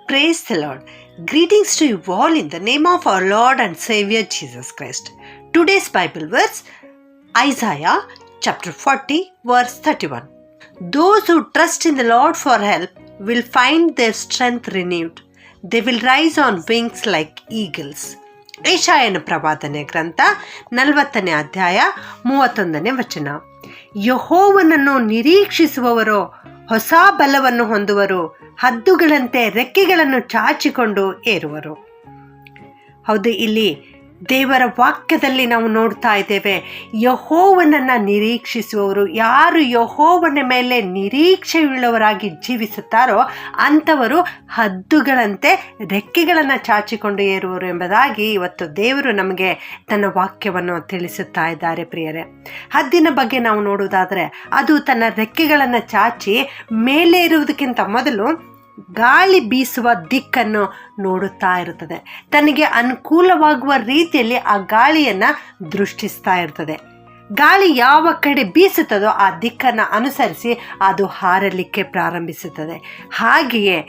Praise the Lord. Greetings to you all in the name of our Lord and Savior Jesus Christ. Today's Bible verse, Isaiah chapter 40 verse 31. Those who trust in the Lord for help will find their strength renewed. They will rise on wings like eagles. ಯೆಶಾಯನ ಪ್ರವಾದನೆ ಗ್ರಂಥ 40ನೇ ಅಧ್ಯಾಯ 31ನೇ ವಚನ. ಯೆಹೋವನನ್ನು ನಿರೀಕ್ಷಿಸುವವರು ಹೊಸ ಬಲವನ್ನು ಹೊಂದುವರು, ಹದ್ದುಗಳಂತೆ ರೆಕ್ಕೆಗಳನ್ನು ಚಾಚಿಕೊಂಡು ಏರುವರು. ಹೌದು, ಇಲ್ಲಿ ದೇವರ ವಾಕ್ಯದಲ್ಲಿ ನಾವು ನೋಡ್ತಾ ಇದ್ದೇವೆ, ಯೆಹೋವನನ್ನು ನಿರೀಕ್ಷಿಸುವವರು, ಯಾರು ಯೆಹೋವನ ಮೇಲೆ ನಿರೀಕ್ಷೆಯುಳ್ಳವರಾಗಿ ಜೀವಿಸುತ್ತಾರೋ ಅಂಥವರು ಹದ್ದುಗಳಂತೆ ರೆಕ್ಕೆಗಳನ್ನು ಚಾಚಿಕೊಂಡು ಏರುವರು ಎಂಬುದಾಗಿ ಇವತ್ತು ದೇವರು ನಮಗೆ ತನ್ನ ವಾಕ್ಯವನ್ನು ತಿಳಿಸುತ್ತಾ ಇದ್ದಾರೆ. ಪ್ರಿಯರೇ, ಹದ್ದಿನ ಬಗ್ಗೆ ನಾವು ನೋಡುವುದಾದರೆ ಅದು ತನ್ನ ರೆಕ್ಕೆಗಳನ್ನು ಚಾಚಿ ಮೇಲೆ ಇರುವುದಕ್ಕಿಂತ ಮೊದಲು ಗಾಳಿ ಬೀಸುವ ದಿಕ್ಕನ್ನು ನೋಡುತ್ತಾ ಇರುತ್ತದೆ. ತನಗೆ ಅನುಕೂಲವಾಗುವ ರೀತಿಯಲ್ಲಿ ಆ ಗಾಳಿಯನ್ನು ದೃಷ್ಟಿಸ್ತಾ ಇರ್ತದೆ. ಗಾಳಿ ಯಾವ ಕಡೆ ಬೀಸುತ್ತದೋ ಆ ದಿಕ್ಕನ್ನು ಅನುಸರಿಸಿ ಅದು ಹಾರಲಿಕ್ಕೆ ಪ್ರಾರಂಭಿಸುತ್ತದೆ. ಹಾಗೆಯೇ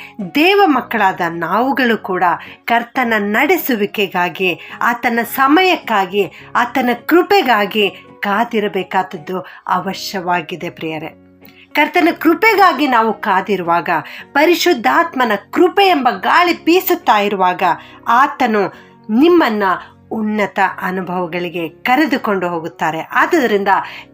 ದೇವ ಮಕ್ಕಳಾದ ನಾವುಗಳು ಕೂಡ ಕರ್ತನ ನಡೆಸುವಿಕೆಗಾಗಿ, ಆತನ ಸಮಯಕ್ಕಾಗಿ, ಆತನ ಕೃಪೆಗಾಗಿ ಕಾದಿರಬೇಕಾದದ್ದು ಅವಶ್ಯವಾಗಿದೆ. ಪ್ರಿಯರೇ, ಕರ್ತನ ಕೃಪೆಗಾಗಿ ನಾವು ಕಾದಿರುವಾಗ, ಪರಿಶುದ್ಧಾತ್ಮನ ಕೃಪೆ ಎಂಬ ಗಾಳಿ ಬೀಸುತ್ತಾ ಇರುವಾಗ ಆತನು ನಿಮ್ಮನ್ನು ಉನ್ನತ ಅನುಭವಗಳಿಗೆ ಕರೆದುಕೊಂಡು ಹೋಗುತ್ತಾರೆ. ಆದ್ದರಿಂದ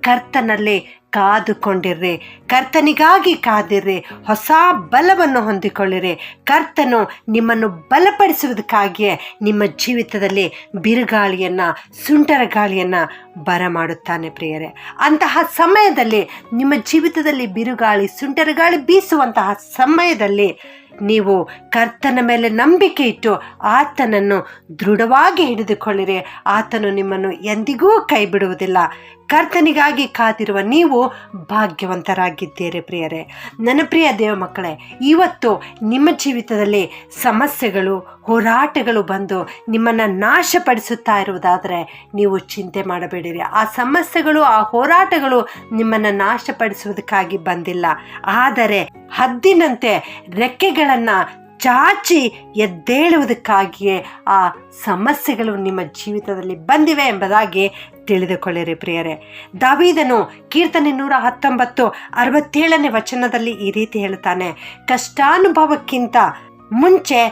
ಕರ್ತನಲ್ಲಿ ಕಾದುಕೊಂಡಿರ್ರಿ, ಕರ್ತನಿಗಾಗಿ ಕಾದಿರ್ರಿ, ಹೊಸ ಬಲವನ್ನು ಹೊಂದಿಕೊಳ್ಳಿರಿ. ಕರ್ತನು ನಿಮ್ಮನ್ನು ಬಲಪಡಿಸುವುದಕ್ಕಾಗಿಯೇ ನಿಮ್ಮ ಜೀವಿತದಲ್ಲಿ ಬಿರುಗಾಳಿಯನ್ನು, ಸುಂಟರ ಗಾಳಿಯನ್ನು ಬರಮಾಡುತ್ತಾನೆ. ಪ್ರಿಯರೇ, ಅಂತಹ ಸಮಯದಲ್ಲಿ, ನಿಮ್ಮ ಜೀವಿತದಲ್ಲಿ ಬಿರುಗಾಳಿ, ಸುಂಟರ ಗಾಳಿ ಬೀಸುವಂತಹ ಸಮಯದಲ್ಲಿ ನೀವು ಕರ್ತನ ಮೇಲೆ ನಂಬಿಕೆ ಇಟ್ಟು ಆತನನ್ನು ದೃಢವಾಗಿ ಹಿಡಿದುಕೊಳ್ಳಿರಿ. ಆತನು ನಿಮ್ಮನ್ನು ಎಂದಿಗೂ ಕೈ ಬಿಡುವುದಿಲ್ಲ. ಕರ್ತನಿಗಾಗಿ ಕಾದಿರುವ ನೀವು ಭಾಗ್ಯವಂತರಾಗಿದ್ದೀರಿ. ಪ್ರಿಯರೇ, ನನ್ನ ಪ್ರಿಯ ದೇವ ಮಕ್ಕಳೇ, ಇವತ್ತು ನಿಮ್ಮ ಜೀವಿತದಲ್ಲಿ ಸಮಸ್ಯೆಗಳು, ಹೋರಾಟಗಳು ಬಂದು ನಿಮ್ಮನ್ನು ನಾಶಪಡಿಸುತ್ತಾ ಇರುವುದಾದರೆ ನೀವು ಚಿಂತೆ ಮಾಡಬೇಡಿರಿ. ಆ ಸಮಸ್ಯೆಗಳು, ಆ ಹೋರಾಟಗಳು ನಿಮ್ಮನ್ನು ನಾಶಪಡಿಸುವುದಕ್ಕಾಗಿ ಬಂದಿಲ್ಲ, ಆದರೆ ಹದ್ದಿನಂತೆ ರೆಕ್ಕೆಗಳನ್ನು ಚಾಚಿ ಎದ್ದೇಳುವುದಕ್ಕಾಗಿಯೇ ಆ ಸಮಸ್ಯೆಗಳು ನಿಮ್ಮ ಜೀವಿತದಲ್ಲಿ ಬಂದಿವೆ ಎಂಬುದಾಗಿ ತಿಳಿದುಕೊಳ್ಳಿರಿ. ಪ್ರಿಯರೇ, ದಾವೀದನು ಕೀರ್ತನೆ 119:67ನೇ ವಚನದಲ್ಲಿ ಈ ರೀತಿ ಹೇಳುತ್ತಾನೆ, ಕಷ್ಟಾನುಭವಕ್ಕಿಂತ ಮುಂಚೆ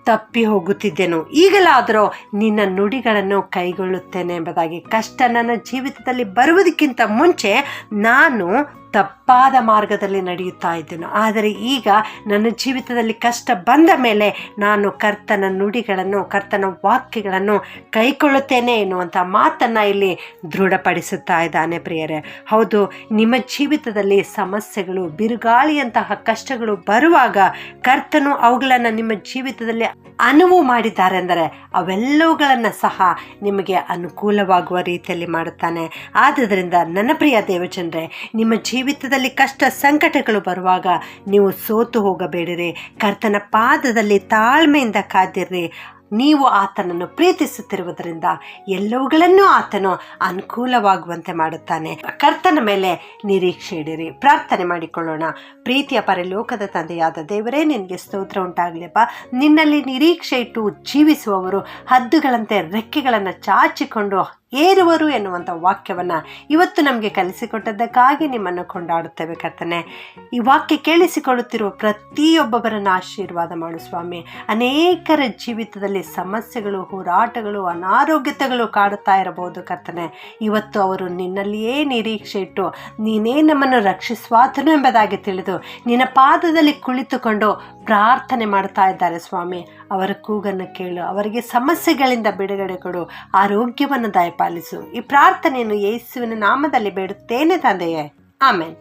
ತಪ್ಪಿ ಹೋಗುತ್ತಿದ್ದೆನು, ಈಗಲಾದರೂ ನಿನ್ನ ನುಡಿಗಳನ್ನು ಕೈಗೊಳ್ಳುತ್ತೇನೆ ಎಂಬುದಾಗಿ. ಕಷ್ಟ ನನ್ನ ಜೀವಿತದಲ್ಲಿ ಬರುವುದಕ್ಕಿಂತ ಮುಂಚೆ ನಾನು ತಪ್ಪಾದ ಮಾರ್ಗದಲ್ಲಿ ನಡೆಯುತ್ತಾ ಇದ್ದೆನು, ಆದರೆ ಈಗ ನನ್ನ ಜೀವಿತದಲ್ಲಿ ಕಷ್ಟ ಬಂದ ಮೇಲೆ ನಾನು ಕರ್ತನ ನುಡಿಗಳನ್ನು, ಕರ್ತನ ವಾಕ್ಯಗಳನ್ನು ಕೈಕೊಳ್ಳುತ್ತೇನೆ ಎನ್ನುವಂಥ ಮಾತನ್ನು ಇಲ್ಲಿ ದೃಢಪಡಿಸುತ್ತಾ ಇದ್ದಾನೆ. ಪ್ರಿಯರೇ, ಹೌದು, ನಿಮ್ಮ ಜೀವಿತದಲ್ಲಿ ಸಮಸ್ಯೆಗಳು, ಬಿರುಗಾಳಿಯಂತಹ ಕಷ್ಟಗಳು ಬರುವಾಗ ಕರ್ತನು ಅವುಗಳನ್ನು ನಿಮ್ಮ ಜೀವಿತದಲ್ಲಿ ಅನುವು ಮಾಡಿದ್ದಾರೆ ಅಂದರೆ ಅವೆಲ್ಲವುಗಳನ್ನು ಸಹ ನಿಮಗೆ ಅನುಕೂಲವಾಗುವ ರೀತಿಯಲ್ಲಿ ಮಾಡುತ್ತಾನೆ. ಆದ್ದರಿಂದ ನನ್ನ ಪ್ರಿಯ ದೇವಜನರೇ, ನಿಮ್ಮ ಜೀವಿತದಲ್ಲಿ ಕಷ್ಟ ಸಂಕಟಗಳು ಬರುವಾಗ ನೀವು ಸೋತು ಹೋಗಬೇಡಿರಿ. ಕರ್ತನ ಪಾದದಲ್ಲಿ ತಾಳ್ಮೆಯಿಂದ ಕಾದಿರ್ರಿ. ನೀವು ಆತನನ್ನು ಪ್ರೀತಿಸುತ್ತಿರುವುದರಿಂದ ಎಲ್ಲವುಗಳನ್ನು ಆತನು ಅನುಕೂಲವಾಗುವಂತೆ ಮಾಡುತ್ತಾನೆ. ಕರ್ತನ ಮೇಲೆ ನಿರೀಕ್ಷೆ ಇಡಿರಿ. ಪ್ರಾರ್ಥನೆ ಮಾಡಿಕೊಳ್ಳೋಣ. ಪ್ರೀತಿಯ ಪರಲೋಕದ ತಂದೆಯಾದ ದೇವರೇ, ನಿನಗೆ ಸ್ತೋತ್ರ ಉಂಟಾಗಲಿಪ್ಪ. ನಿನ್ನಲ್ಲಿ ನಿರೀಕ್ಷೆ ಇಟ್ಟು ಜೀವಿಸುವವರು ಹದ್ದುಗಳಂತೆ ರೆಕ್ಕೆಗಳನ್ನು ಚಾಚಿಕೊಂಡು ಏರುವರು ಎನ್ನುವಂಥ ವಾಕ್ಯವನ್ನು ಇವತ್ತು ನಮಗೆ ಕಲಿಸಿಕೊಟ್ಟದ್ದಕ್ಕಾಗಿ ನಿಮ್ಮನ್ನು ಕೊಂಡಾಡುತ್ತೇವೆ. ಕರ್ತನೆ, ಈ ವಾಕ್ಯ ಕೇಳಿಸಿಕೊಳ್ಳುತ್ತಿರುವ ಪ್ರತಿಯೊಬ್ಬೊಬ್ಬರನ್ನು ಆಶೀರ್ವಾದ ಮಾಡು ಸ್ವಾಮಿ. ಅನೇಕರ ಜೀವಿತದಲ್ಲಿ ಸಮಸ್ಯೆಗಳು, ಹೋರಾಟಗಳು, ಅನಾರೋಗ್ಯತೆಗಳು ಕಾಡುತ್ತಾ ಇರಬಹುದು. ಕರ್ತನೆ, ಇವತ್ತು ಅವರು ನಿನ್ನಲ್ಲಿಯೇ ನಿರೀಕ್ಷೆ ಇಟ್ಟು ನೀನೇ ನಮ್ಮನ್ನು ರಕ್ಷಿಸುವಾತನು ಎಂಬುದಾಗಿ ತಿಳಿದು ನಿನ್ನ ಪಾದದಲ್ಲಿ ಕುಳಿತುಕೊಂಡು ಪ್ರಾರ್ಥನೆ ಮಾಡ್ತಾ ಇದ್ದಾರೆ ಸ್ವಾಮಿ. ಅವರ ಕೂಗನ್ನು ಕೇಳು, ಅವರಿಗೆ ಸಮಸ್ಯೆಗಳಿಂದ ಬಿಡುಗಡೆ ಕೊಡು, ಆರೋಗ್ಯವನ್ನು ದಯಪಾಲಿಸು. ಈ ಪ್ರಾರ್ಥನೆಯನ್ನು ಯೇಸುವಿನ ನಾಮದಲ್ಲಿ ಬೇಡುತ್ತೇನೆ ತಂದೆಯೇ, ಆಮೆನ್.